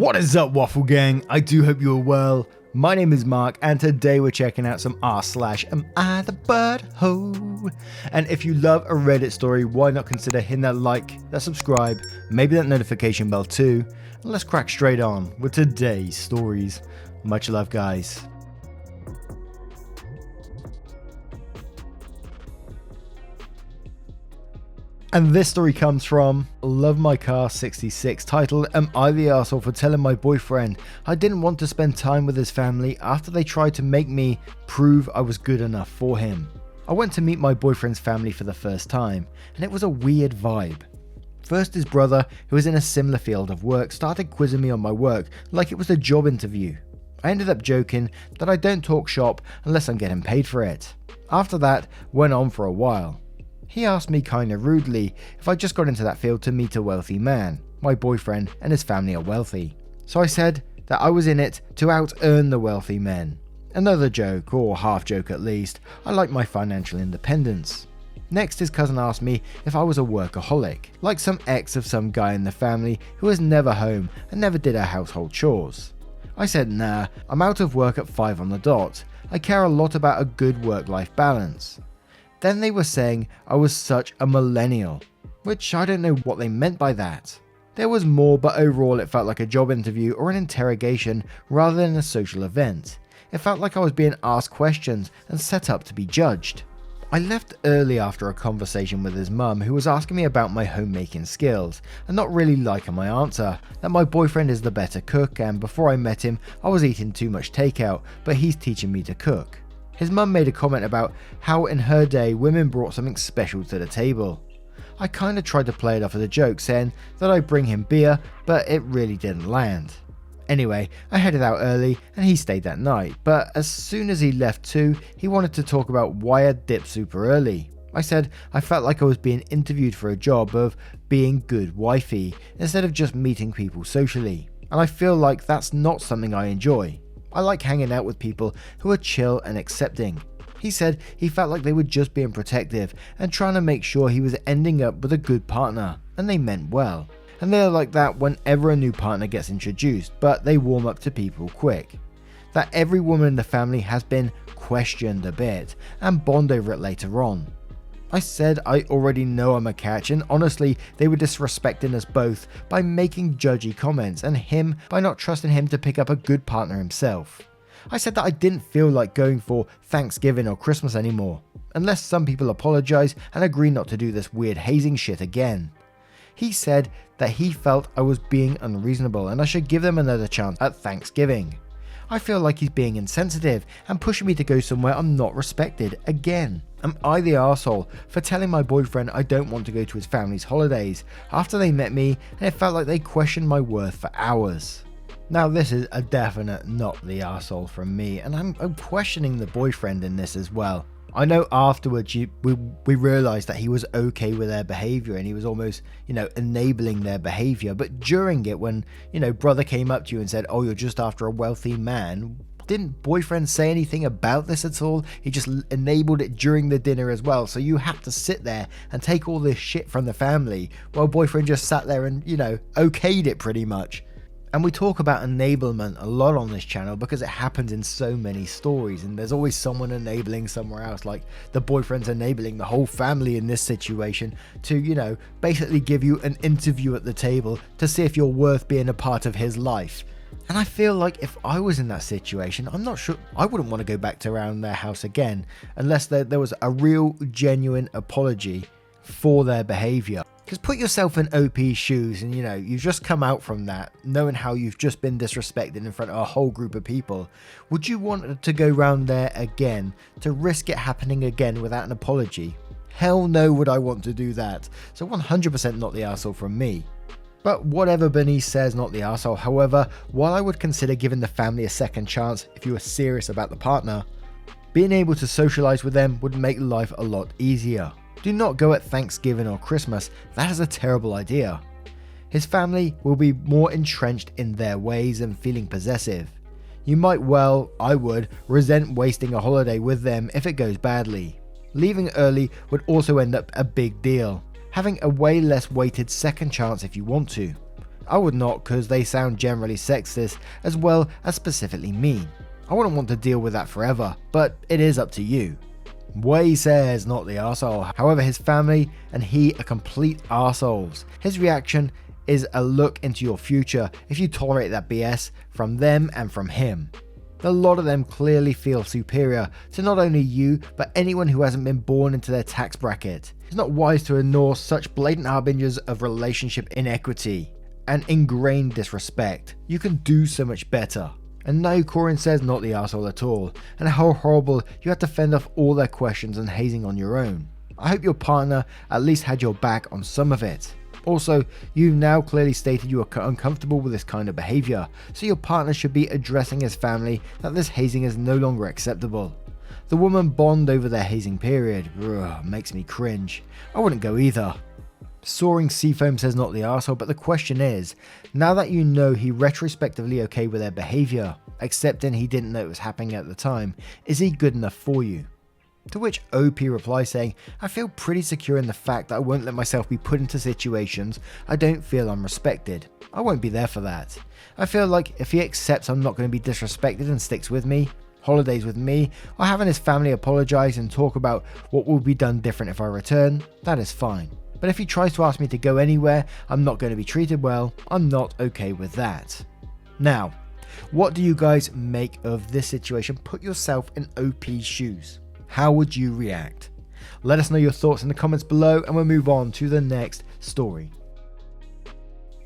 What is up, Waffle Gang? I do hope you're well. My name is Mark, and today we're checking out some r/AmITheButtHole. And if you love a Reddit story, why not consider hitting that like, that subscribe, maybe that notification bell too. And let's crack straight on with today's stories. Much love, guys. And this story comes from Love My Car 66, titled, Am I the Arsehole for telling my boyfriend I didn't want to spend time with his family after they tried to make me prove I was good enough for him? I went to meet my boyfriend's family for the first time, and it was a weird vibe. First, his brother, who was in a similar field of work, started quizzing me on my work like it was a job interview. I ended up joking that I don't talk shop unless I'm getting paid for it. After that, went on for a while. He asked me kinda rudely if I just got into that field to meet a wealthy man. My boyfriend and his family are wealthy. So I said that I was in it to out-earn the wealthy men. Another joke, or half joke at least. I like my financial independence. Next, his cousin asked me if I was a workaholic, like some ex of some guy in the family who was never home and never did her household chores. I said nah, I'm out of work at 5 on the dot. I care a lot about a good work-life balance. Then they were saying I was such a millennial, which I don't know what they meant by that. There was more, but overall it felt like a job interview or an interrogation rather than a social event. It felt like I was being asked questions and set up to be judged. I left early after a conversation with his mum, who was asking me about my homemaking skills and not really liking my answer, that my boyfriend is the better cook, and before I met him I was eating too much takeout, but he's teaching me to cook. His mum made a comment about how in her day women brought something special to the table. I kinda tried to play it off as a joke, saying that I bring him beer, but it really didn't land. Anyway, I headed out early and he stayed that night, but as soon as he left too, he wanted to talk about why I dipped super early. I said I felt like I was being interviewed for a job of being good wifey instead of just meeting people socially, and I feel like that's not something I enjoy. I like hanging out with people who are chill and accepting. He said he felt like they were just being protective and trying to make sure he was ending up with a good partner, and they meant well. And they're like that whenever a new partner gets introduced, but they warm up to people quick. That every woman in the family has been questioned a bit and bond over it later on. I said I already know I'm a catch, and honestly they were disrespecting us both by making judgy comments, and him by not trusting him to pick up a good partner himself. I said that I didn't feel like going for Thanksgiving or Christmas anymore, unless some people apologize and agree not to do this weird hazing shit again. He said that he felt I was being unreasonable and I should give them another chance at Thanksgiving. I feel like he's being insensitive and pushing me to go somewhere I'm not respected again. Am I the arsehole for telling my boyfriend I don't want to go to his family's holidays after they met me and it felt like they questioned my worth for hours? Now this is a definite not the arsehole from me, and I'm questioning the boyfriend in this as well. I know afterwards we realised that he was okay with their behaviour and he was almost, enabling their behaviour, but during it when, brother came up to you and said, oh, you're just after a wealthy man, didn't boyfriend say anything about this at all? He just enabled it during the dinner as well, so you have to sit there and take all this shit from the family while boyfriend just sat there and, okayed it pretty much. And we talk about enablement a lot on this channel because it happens in so many stories, and there's always someone enabling somewhere else, like the boyfriend's enabling the whole family in this situation to, basically give you an interview at the table to see if you're worth being a part of his life. And I feel like if I was in that situation, I'm not sure I wouldn't want to go back to around their house again unless there was a real genuine apology for their behavior. Because put yourself in OP's shoes and you've just come out from that knowing how you've just been disrespected in front of a whole group of people. Would you want to go round there again to risk it happening again without an apology? Hell no would I want to do that. So 100% not the arsehole from me. But whatever Bernice says, not the arsehole. However, while I would consider giving the family a second chance if you were serious about the partner, being able to socialise with them would make life a lot easier. Do not go at Thanksgiving or Christmas, that is a terrible idea. His family will be more entrenched in their ways and feeling possessive. You might I would, resent wasting a holiday with them if it goes badly. Leaving early would also end up a big deal. Having a way less weighted second chance if you want to. I would not, because they sound generally sexist as well as specifically mean. I wouldn't want to deal with that forever, but it is up to you. Way says not the arsehole. However, his family and he are complete arseholes. His reaction is a look into your future if you tolerate that BS from them and from him. A lot of them clearly feel superior to not only you, but anyone who hasn't been born into their tax bracket. It's not wise to ignore such blatant harbingers of relationship inequity and ingrained disrespect. You can do so much better. And now Corin says not the arsehole at all, and how horrible you have to fend off all their questions and hazing on your own. I hope your partner at least had your back on some of it. Also, you've now clearly stated you are uncomfortable with this kind of behaviour, so your partner should be addressing his family that this hazing is no longer acceptable. The woman bond over their hazing period. Ugh, makes me cringe. I wouldn't go either. Soaring Seafoam says not the arsehole, but the question is, now that you know he retrospectively okay with their behaviour, accepting he didn't know it was happening at the time, is he good enough for you? To which OP replies saying, I feel pretty secure in the fact that I won't let myself be put into situations I don't feel I'm respected. I won't be there for that. I feel like if he accepts I'm not going to be disrespected and sticks with me, holidays with me, or having his family apologise and talk about what will be done different if I return, that is fine. But if he tries to ask me to go anywhere I'm not going to be treated well, I'm not okay with that. Now, what do you guys make of this situation? Put yourself in OP's shoes. How would you react? Let us know your thoughts in the comments below and we'll move on to the next story.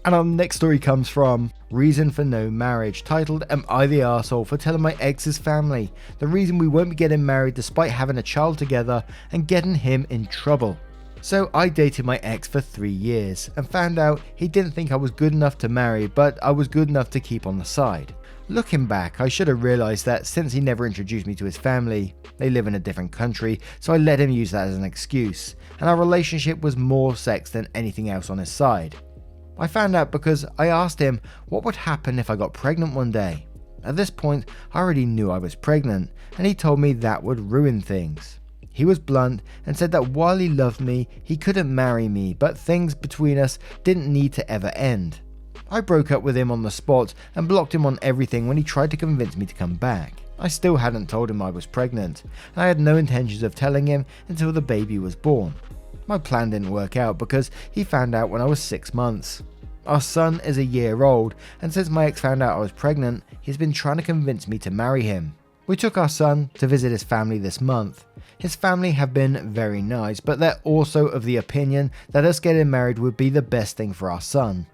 And our next story comes from Reason for No Marriage, titled Am I the Arsehole for Telling My Ex's Family the reason we won't be getting married despite having a child together and getting him in trouble. So I dated my ex for 3 years and found out he didn't think I was good enough to marry, but I was good enough to keep on the side. Looking back, I should have realised that since he never introduced me to his family, they live in a different country, so I let him use that as an excuse, and our relationship was more sex than anything else on his side. I found out because I asked him what would happen if I got pregnant one day. At this point, I already knew I was pregnant, and he told me that would ruin things. He was blunt and said that while he loved me, he couldn't marry me, but things between us didn't need to ever end. I broke up with him on the spot and blocked him on everything when he tried to convince me to come back. I still hadn't told him I was pregnant, and I had no intentions of telling him until the baby was born. My plan didn't work out because he found out when I was 6 months. Our son is a year old, and since my ex found out I was pregnant, he's been trying to convince me to marry him. We took our son to visit his family this month. His family have been very nice, but they're also of the opinion that us getting married would be the best thing for our son.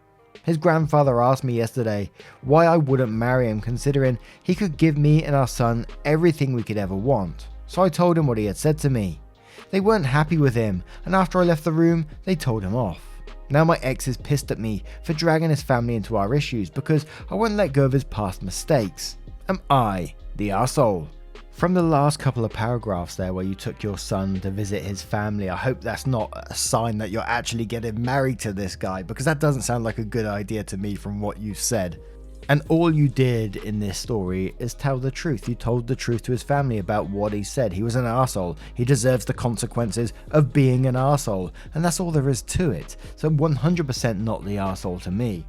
His grandfather asked me yesterday why I wouldn't marry him, considering he could give me and our son everything we could ever want. So I told him what he had said to me. They weren't happy with him, and after I left the room, they told him off. Now my ex is pissed at me for dragging his family into our issues because I won't let go of his past mistakes. Am I the arsehole? From the last couple of paragraphs there where you took your son to visit his family, I hope that's not a sign that you're actually getting married to this guy, because that doesn't sound like a good idea to me from what you said. And all you did in this story is tell the truth. You told the truth to his family about what he said. He was an arsehole. He deserves the consequences of being an arsehole, and that's all there is to it. So 100% not the arsehole to me.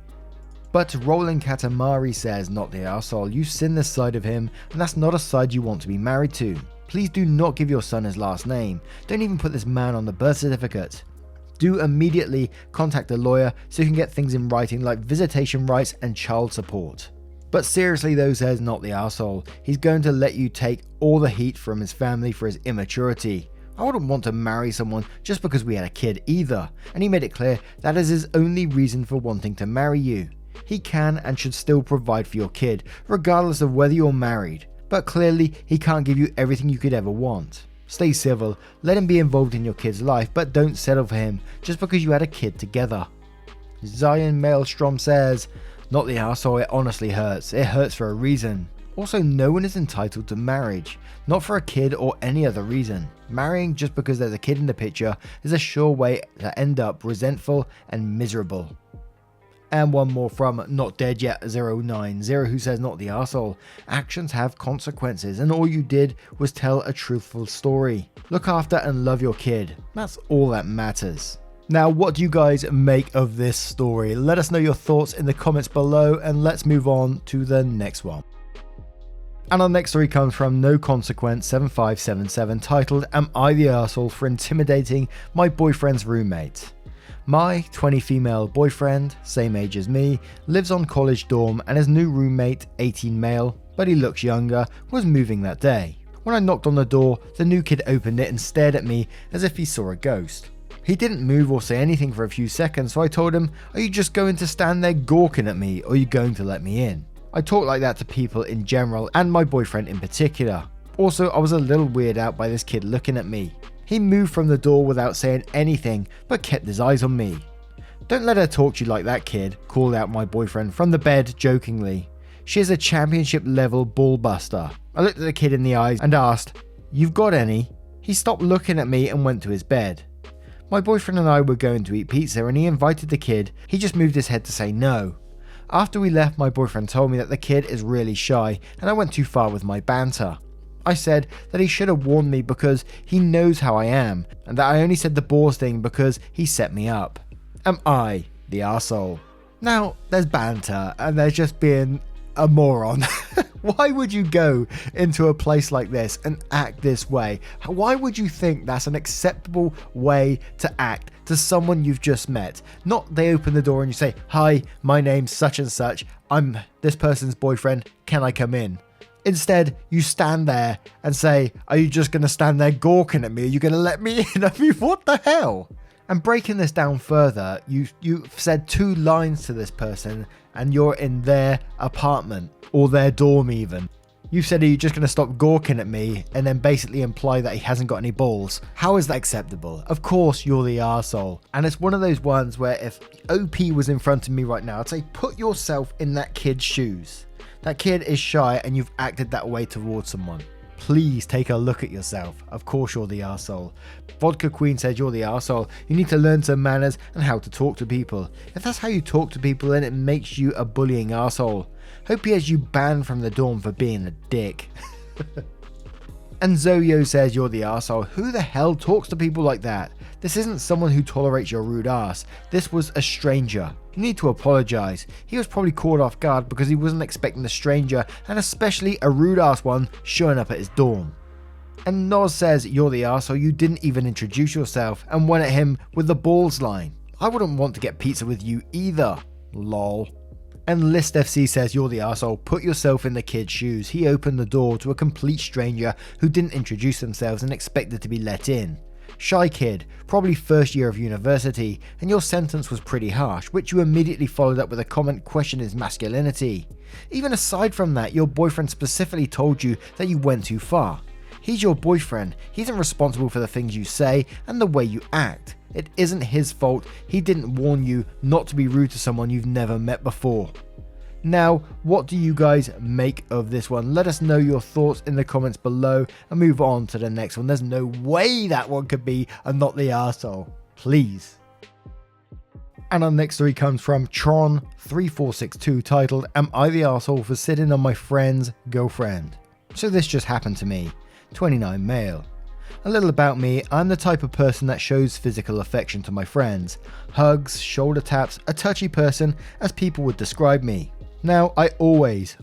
But Roland Katamari says not the arsehole. You've seen this side of him, and that's not a side you want to be married to. Please do not give your son his last name. Don't even put this man on the birth certificate. Do immediately contact a lawyer so you can get things in writing like visitation rights and child support. But seriously though, says not the arsehole. He's going to let you take all the heat from his family for his immaturity. I wouldn't want to marry someone just because we had a kid either, and he made it clear that is his only reason for wanting to marry you. He can and should still provide for your kid, regardless of whether you're married, but clearly he can't give you everything you could ever want. Stay civil, let him be involved in your kid's life, but don't settle for him just because you had a kid together. Zion Maelstrom says, not the arsehole, it honestly hurts. It hurts for a reason. Also, no one is entitled to marriage, not for a kid or any other reason. Marrying just because there's a kid in the picture is a sure way to end up resentful and miserable. And one more from Not Dead Yet 090, who says not the arsehole. Actions have consequences, and all you did was tell a truthful story. Look after and love your kid. That's all that matters. Now, what do you guys make of this story? Let us know your thoughts in the comments below, and let's move on to the next one. And our next story comes from No Consequence 7577, titled, Am I the Arsehole for intimidating my boyfriend's roommate? My 20 female boyfriend, same age as me, lives on college dorm, and his new roommate, 18 male, but he looks younger, was moving that day. When I knocked on the door, the new kid opened it and stared at me as if he saw a ghost. He didn't move or say anything for a few seconds, so I told him, are you just going to stand there gawking at me, or are you going to let me in? I talk like that to people in general, and my boyfriend in particular. Also, I was a little weirded out by this kid looking at me. He moved from the door without saying anything, but kept his eyes on me. Don't let her talk to you like that, kid, called out my boyfriend from the bed jokingly. She is a championship level ball buster. I looked at the kid in the eyes and asked, you've got any? He stopped looking at me and went to his bed. My boyfriend and I were going to eat pizza and he invited the kid. He just moved his head to say no. After we left, my boyfriend told me that the kid is really shy and I went too far with my banter. I said that he should have warned me because he knows how I am, and that I only said the balls thing because he set me up. Am I the arsehole? Now, there's banter and there's just being a moron. Why would you go into a place like this and act this way? Why would you think that's an acceptable way to act to someone you've just met? Not they open the door and you say, hi, my name's such and such, I'm this person's boyfriend, can I come in? Instead, you stand there and say, are you just going to stand there gawking at me? Are you going to let me in? I mean, what the hell? And breaking this down further, you've said 2 lines to this person and you're in their apartment or their dorm even. You've said, are you just going to stop gawking at me, and then basically imply that he hasn't got any balls. How is that acceptable? Of course you're the arsehole. And it's one of those ones where if OP was in front of me right now, I'd say put yourself in that kid's shoes. That kid is shy and you've acted that way towards someone. Please take a look at yourself. Of course you're the arsehole. Vodka Queen said you're the arsehole. You need to learn some manners and how to talk to people. If that's how you talk to people, then it makes you a bullying arsehole. Hope he has you banned from the dorm for being a dick. And Zoyo says you're the arsehole. Who the hell talks to people like that? This isn't someone who tolerates your rude ass. This was a stranger. You need to apologise. He was probably caught off guard because he wasn't expecting a stranger, and especially a rude ass one, showing up at his dorm. And Noz says you're the arsehole. You didn't even introduce yourself and went at him with the balls line. I wouldn't want to get pizza with you either. Lol. And List FC says you're the arsehole. Put yourself in the kid's shoes. He opened the door to a complete stranger who didn't introduce themselves and expected to be let in. Shy kid, probably first year of university, and your sentence was pretty harsh, which you immediately followed up with a comment questioning his masculinity. Even aside from that, your boyfriend specifically told you that you went too far. He's your boyfriend. He isn't responsible for the things you say and the way you act. It isn't his fault. He didn't warn you not to be rude to someone you've never met before. Now, what do you guys make of this one? Let us know your thoughts in the comments below and move on to the next one. There's no way that one could be a not the arsehole. Please. And our next story comes from Tron3462, titled, Am I the arsehole for sitting on my friend's girlfriend? So this just happened to me. 29 male. A little about me, I'm the type of person that shows physical affection to my friends. Hugs, shoulder taps, a touchy person, as people would describe me. Now, I always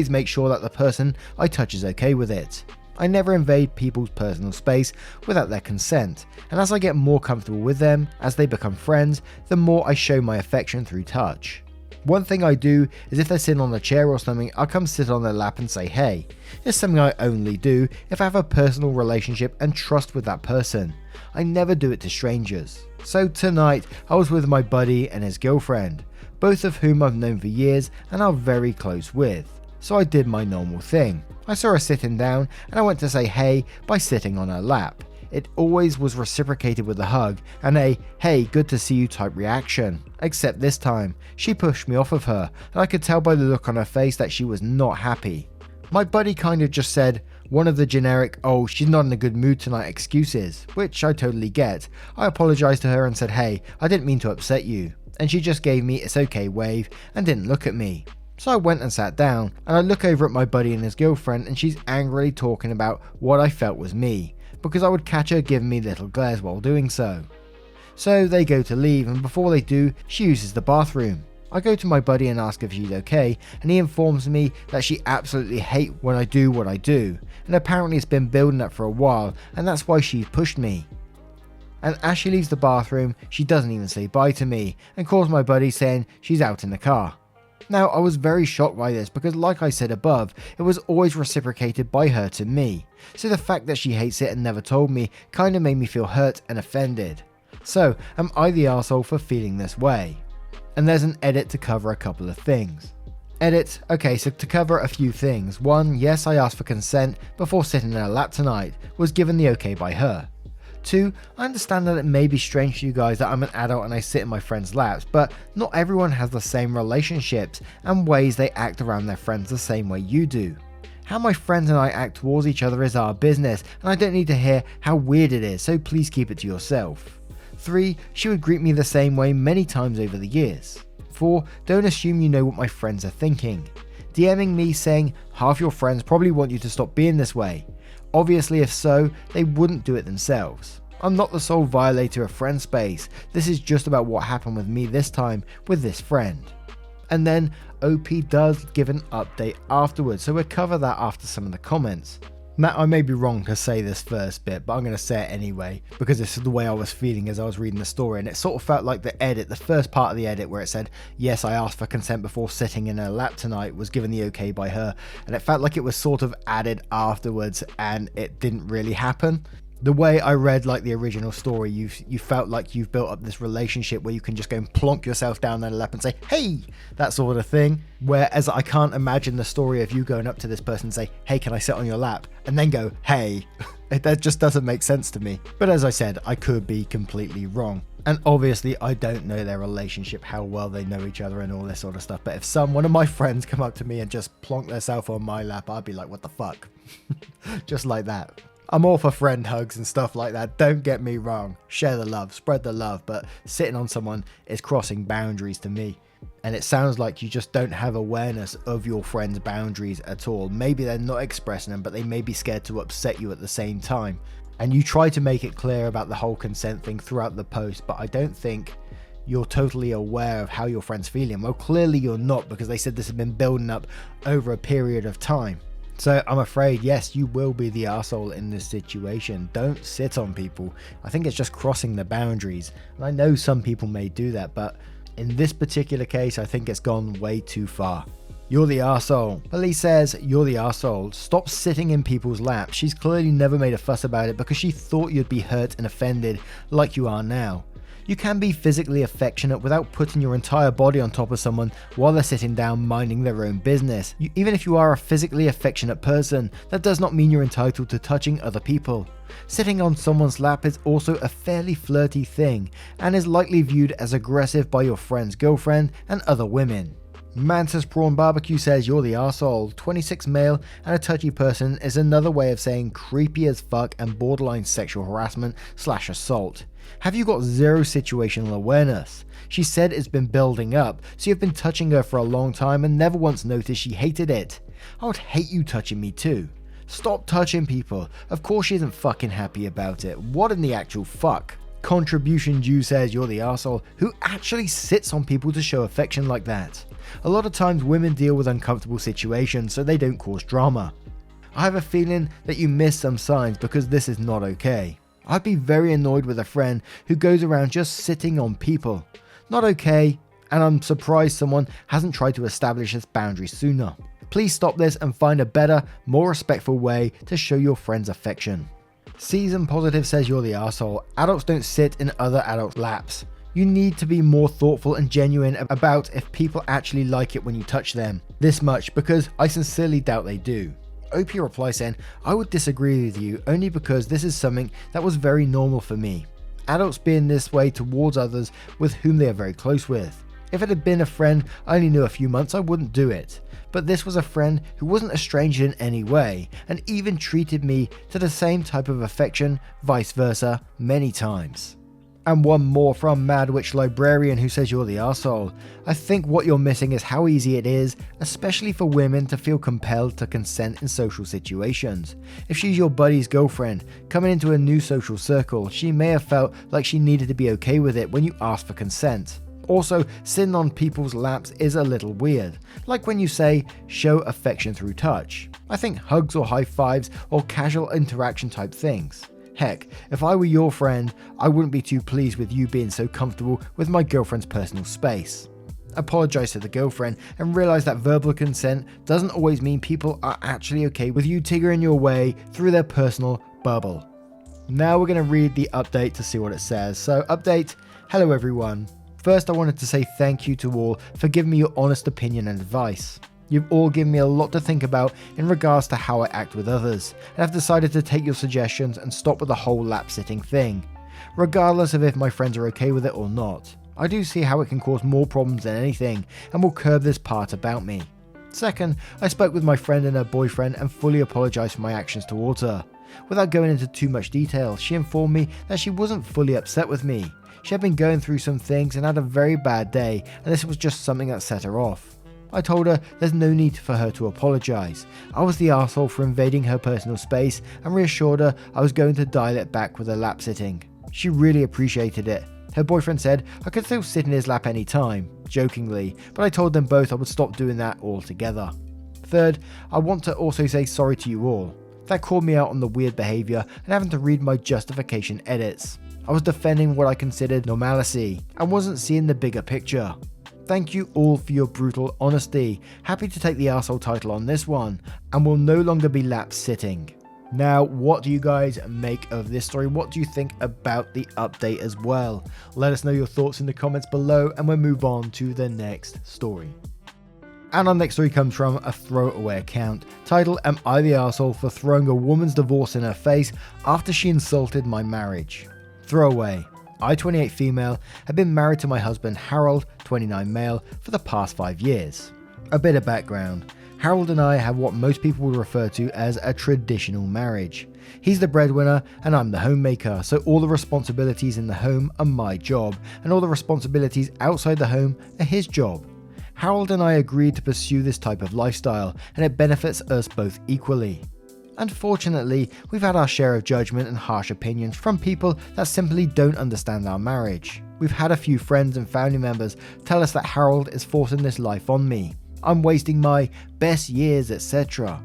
make sure that the person I touch is okay with it. I never invade people's personal space without their consent, and as I get more comfortable with them, as they become friends, the more I show my affection through touch. One thing I do is if they're sitting on a chair or something, I'll come sit on their lap and say hey. It's something I only do if I have a personal relationship and trust with that person. I never do it to strangers. So tonight, I was with my buddy and his girlfriend, both of whom I've known for years and are very close with. So I did my normal thing. I saw her sitting down and I went to say hey by sitting on her lap. It always was reciprocated with a hug and a hey good to see you type reaction, except this time she pushed me off of her and I could tell by the look on her face that she was not happy. My buddy kind of just said one of the generic oh she's not in a good mood tonight excuses, which I totally get. I apologized to her and said hey I didn't mean to upset you, and she just gave me it's okay wave and didn't look at me. So I went and sat down and I look over at my buddy and his girlfriend and she's angrily talking about what I felt was me, because I would catch her giving me little glares while doing so. So they go to leave, and before they do, she uses the bathroom. I go to my buddy and ask if she's okay, and he informs me that she absolutely hates when I do what I do, and apparently it's been building up for a while, and that's why she pushed me. And as she leaves the bathroom, she doesn't even say bye to me, and calls my buddy saying she's out in the car. Now, I was very shocked by this because, like I said above, it was always reciprocated by her to me, so the fact that she hates it and never told me kinda made me feel hurt and offended. So, am I the arsehole for feeling this way? And there's an edit to cover a couple of things. Edit, okay, so to cover a few things. 1, yes, I asked for consent before sitting in her lap tonight, was given the okay by her. 2, I understand that it may be strange to you guys that I'm an adult and I sit in my friends' laps, but not everyone has the same relationships and ways they act around their friends the same way you do. How my friends and I act towards each other is our business, and I don't need to hear how weird it is, so please keep it to yourself. 3, she would greet me the same way many times over the years. 4, don't assume you know what my friends are thinking. DMing me saying half your friends probably want you to stop being this way. Obviously, if so, they wouldn't do it themselves. I'm not the sole violator of friend space. This is just about what happened with me this time with this friend. And then OP does give an update afterwards, so we'll cover that after some of the comments. Now, I may be wrong to say this first bit, but I'm going to say it anyway, because this is the way I was feeling as I was reading the story, and it sort of felt like the first part of the edit where it said, yes, I asked for consent before sitting in her lap tonight, was given the okay by her, and it felt like it was sort of added afterwards, and it didn't really happen. The way I read like the original story, you felt like you've built up this relationship where you can just go and plonk yourself down on the lap and say, hey, that sort of thing. Whereas I can't imagine the story of you going up to this person and say, hey, can I sit on your lap? And then go, hey. That just doesn't make sense to me. But as I said, I could be completely wrong. And obviously I don't know their relationship, how well they know each other and all this sort of stuff. But if one of my friends come up to me and just plonk themselves on my lap, I'd be like, what the fuck? Just like that. I'm all for friend hugs and stuff like that, don't get me wrong. Share the love, spread the love, but sitting on someone is crossing boundaries to me. And it sounds like you just don't have awareness of your friend's boundaries at all. Maybe they're not expressing them, but they may be scared to upset you at the same time. And you try to make it clear about the whole consent thing throughout the post, but I don't think you're totally aware of how your friend's feeling. Well, clearly you're not, because they said this has been building up over a period of time. So I'm afraid, yes, you will be the arsehole in this situation. Don't sit on people. I think it's just crossing the boundaries. And I know some people may do that, but in this particular case, I think it's gone way too far. You're the arsehole. Police says, you're the arsehole. Stop sitting in people's laps. She's clearly never made a fuss about it because she thought you'd be hurt and offended like you are now. You can be physically affectionate without putting your entire body on top of someone while they're sitting down minding their own business. Even if you are a physically affectionate person, that does not mean you're entitled to touching other people. Sitting on someone's lap is also a fairly flirty thing and is likely viewed as aggressive by your friend's girlfriend and other women. Mantis Prawn Barbecue says you're the arsehole. 26 male and a touchy person is another way of saying creepy as fuck and borderline sexual harassment / assault. Have you got zero situational awareness? She said it's been building up, so you've been touching her for a long time and never once noticed she hated it. I would hate you touching me too. Stop touching people. Of course she isn't fucking happy about it. What in the actual fuck? Contribution Jew says you're the arsehole who actually sits on people to show affection like that. A lot of times women deal with uncomfortable situations so they don't cause drama. I have a feeling that you missed some signs because this is not okay. I'd be very annoyed with a friend who goes around just sitting on people. Not okay, and I'm surprised someone hasn't tried to establish this boundary sooner. Please stop this and find a better, more respectful way to show your friends affection. Season Positive says you're the arsehole. Adults don't sit in other adults' laps. You need to be more thoughtful and genuine about if people actually like it when you touch them. This much, because I sincerely doubt they do. OP replies saying, I would disagree with you only because this is something that was very normal for me. Adults being this way towards others with whom they are very close with. If it had been a friend I only knew a few months, I wouldn't do it. But this was a friend who wasn't a stranger in any way and even treated me to the same type of affection, vice versa, many times. And one more from Mad Witch Librarian, who says you're the arsehole. I think what you're missing is how easy it is, especially for women, to feel compelled to consent in social situations. If she's your buddy's girlfriend, coming into a new social circle, she may have felt like she needed to be okay with it when you asked for consent. Also, sitting on people's laps is a little weird, like when you say, show affection through touch. I think hugs or high fives or casual interaction type things. Heck, if I were your friend, I wouldn't be too pleased with you being so comfortable with my girlfriend's personal space. Apologise to the girlfriend and realise that verbal consent doesn't always mean people are actually okay with you tiggering your way through their personal bubble. Now we're going to read the update to see what it says. So, update, hello everyone. First, I wanted to say thank you to all for giving me your honest opinion and advice. You've all given me a lot to think about in regards to how I act with others, and I've decided to take your suggestions and stop with the whole lap sitting thing, regardless of if my friends are okay with it or not. I do see how it can cause more problems than anything, and will curb this part about me. Second, I spoke with my friend and her boyfriend and fully apologised for my actions towards her. Without going into too much detail, she informed me that she wasn't fully upset with me. She had been going through some things and had a very bad day, and this was just something that set her off. I told her there's no need for her to apologise. I was the arsehole for invading her personal space and reassured her I was going to dial it back with her lap sitting. She really appreciated it. Her boyfriend said I could still sit in his lap anytime, jokingly, but I told them both I would stop doing that altogether. Third, I want to also say sorry to you all. That called me out on the weird behaviour and having to read my justification edits. I was defending what I considered normalcy and wasn't seeing the bigger picture. Thank you all for your brutal honesty. Happy to take the arsehole title on this one, and will no longer be lap sitting. Now, what do you guys make of this story? What do you think about the update as well? Let us know your thoughts in the comments below, and we'll move on to the next story. And our next story comes from a throwaway account, titled Am I the Arsehole for throwing a woman's divorce in her face after she insulted my marriage? Throwaway. I, 28 female, have been married to my husband Harold, 29 male, for the past 5 years. A bit of background. Harold and I have what most people would refer to as a traditional marriage. He's the breadwinner and I'm the homemaker, so all the responsibilities in the home are my job, and all the responsibilities outside the home are his job. Harold and I agreed to pursue this type of lifestyle, and it benefits us both equally. Unfortunately, we've had our share of judgment and harsh opinions from people that simply don't understand our marriage. We've had a few friends and family members tell us that Harold is forcing this life on me. I'm wasting my best years, etc.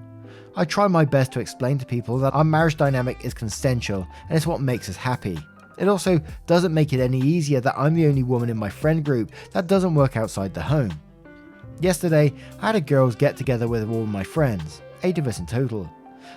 I try my best to explain to people that our marriage dynamic is consensual and it's what makes us happy. It also doesn't make it any easier that I'm the only woman in my friend group that doesn't work outside the home. Yesterday, I had a girls get together with all my friends, 8 of us in total.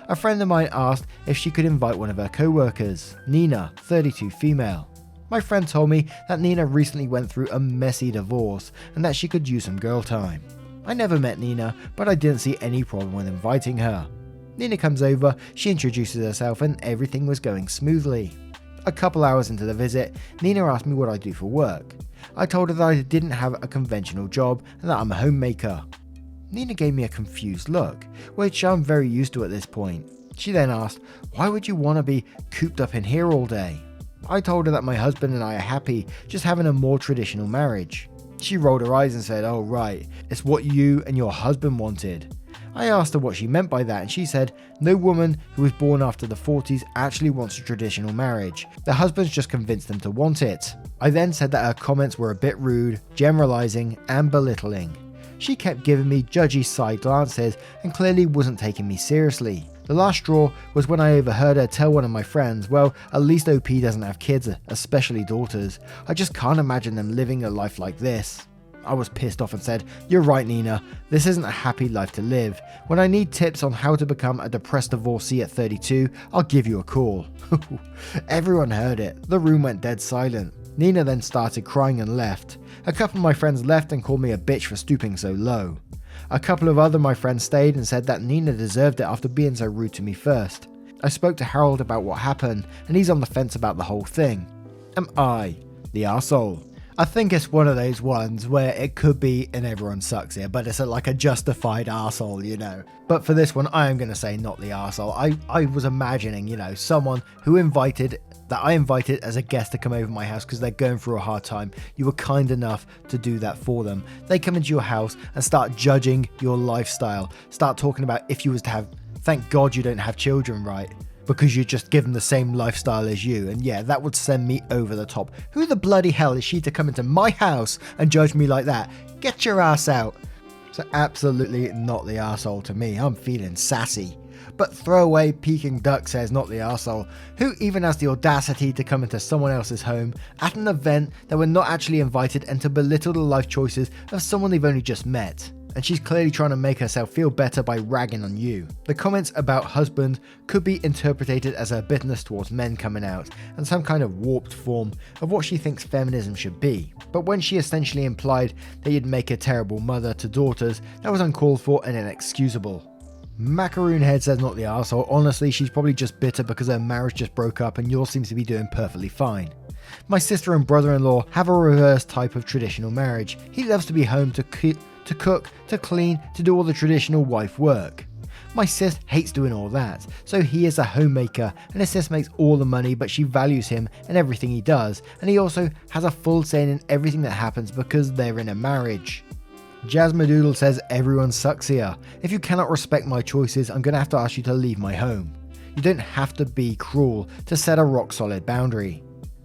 A friend of mine asked if she could invite one of her co-workers, Nina, 32 female. My friend told me that Nina recently went through a messy divorce and that she could use some girl time. I never met Nina, but I didn't see any problem with inviting her. Nina comes over, she introduces herself and everything was going smoothly. A couple hours into the visit, Nina asked me what I do for work. I told her that I didn't have a conventional job and that I'm a homemaker. Nina gave me a confused look, which I'm very used to at this point. She then asked, why would you want to be cooped up in here all day? I told her that my husband and I are happy just having a more traditional marriage. She rolled her eyes and said, oh right, it's what you and your husband wanted. I asked her what she meant by that and she said, no woman who was born after the 40s actually wants a traditional marriage. Their husbands just convinced them to want it. I then said that her comments were a bit rude, generalizing and belittling. She kept giving me judgy side glances and clearly wasn't taking me seriously. The last straw was when I overheard her tell one of my friends, well, at least OP doesn't have kids, especially daughters. I just can't imagine them living a life like this. I was pissed off and said, you're right Nina, this isn't a happy life to live. When I need tips on how to become a depressed divorcee at 32, I'll give you a call. Everyone heard it. The room went dead silent. Nina then started crying and left. A couple of my friends left and called me a bitch for stooping so low. A couple of other my friends stayed and said that Nina deserved it after being so rude to me first. I spoke to Harold about what happened and he's on the fence about the whole thing. Am I the arsehole? I think it's one of those ones where it could be and everyone sucks here, but it's like a justified arsehole, you know. But for this one, I am going to say not the arsehole. I was imagining, you know, someone who I invited as a guest to come over my house because they're going through a hard time. You were kind enough to do that for them. They come into your house and start judging your lifestyle. Start talking about if you was to have, thank God you don't have children, right? Because you just give them the same lifestyle as you. And yeah, that would send me over the top. Who the bloody hell is she to come into my house and judge me like that? Get your ass out. So absolutely not the arsehole to me. I'm feeling sassy. But throwaway Peking Duck says not the arsehole, who even has the audacity to come into someone else's home at an event that we're not actually invited and to belittle the life choices of someone they've only just met. And she's clearly trying to make herself feel better by ragging on you. The comments about husband could be interpreted as her bitterness towards men coming out and some kind of warped form of what she thinks feminism should be. But when she essentially implied that you'd make a terrible mother to daughters, that was uncalled for and inexcusable. Macaroon Head says not the arsehole. Honestly, she's probably just bitter because her marriage just broke up and yours seems to be doing perfectly fine. My sister and brother-in-law have a reverse type of traditional marriage. He loves to be home to cook, to clean, to do all the traditional wife work. My sis hates doing all that, so he is a homemaker and his sis makes all the money, but she values him and everything he does, and he also has a full say in everything that happens because they're in a marriage. Jasmadoodle says everyone sucks here. If you cannot respect my choices, I'm going to have to ask you to leave my home. You don't have to be cruel to set a rock solid boundary.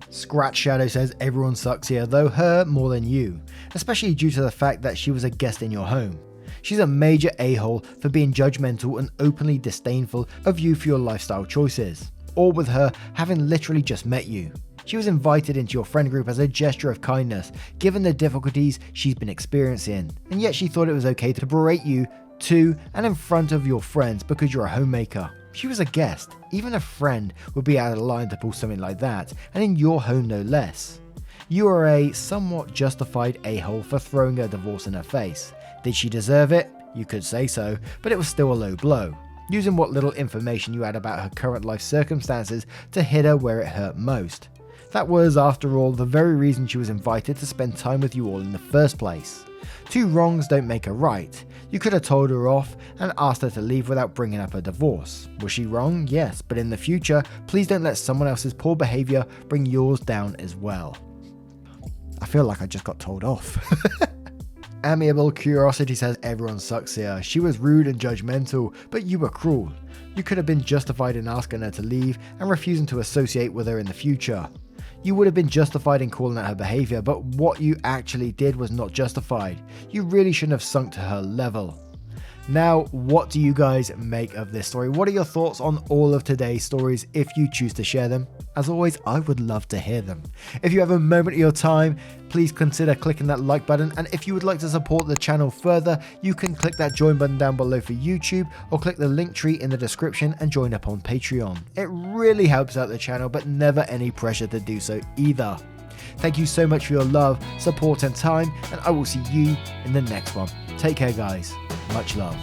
Scratch Shadow says everyone sucks here, though her more than you, especially due to the fact that she was a guest in your home. She's a major a-hole for being judgmental and openly disdainful of you for your lifestyle choices, or with her having literally just met you. She was invited into your friend group as a gesture of kindness, given the difficulties she's been experiencing, and yet she thought it was okay to berate you to and in front of your friends because you're a homemaker. She was a guest. Even a friend would be out of line to pull something like that, and in your home no less. You are a somewhat justified a-hole for throwing a divorce in her face. Did she deserve it? You could say so, but it was still a low blow. Using what little information you had about her current life circumstances to hit her where it hurt most. That was, after all, the very reason she was invited to spend time with you all in the first place. Two wrongs don't make a right. You could have told her off and asked her to leave without bringing up a divorce. Was she wrong? Yes, but in the future, please don't let someone else's poor behaviour bring yours down as well. I feel like I just got told off. Amiable Curiosity says everyone sucks here. She was rude and judgmental, but you were cruel. You could have been justified in asking her to leave and refusing to associate with her in the future. You would have been justified in calling out her behaviour, but what you actually did was not justified. You really shouldn't have sunk to her level. Now, what do you guys make of this story? What are your thoughts on all of today's stories if you choose to share them? As always, I would love to hear them. If you have a moment of your time, please consider clicking that like button, and if you would like to support the channel further, you can click that join button down below for YouTube, or click the link tree in the description and join up on Patreon. It really helps out the channel, but never any pressure to do so either. Thank you so much for your love, support and time, and I will see you in the next one. Take care guys, much love.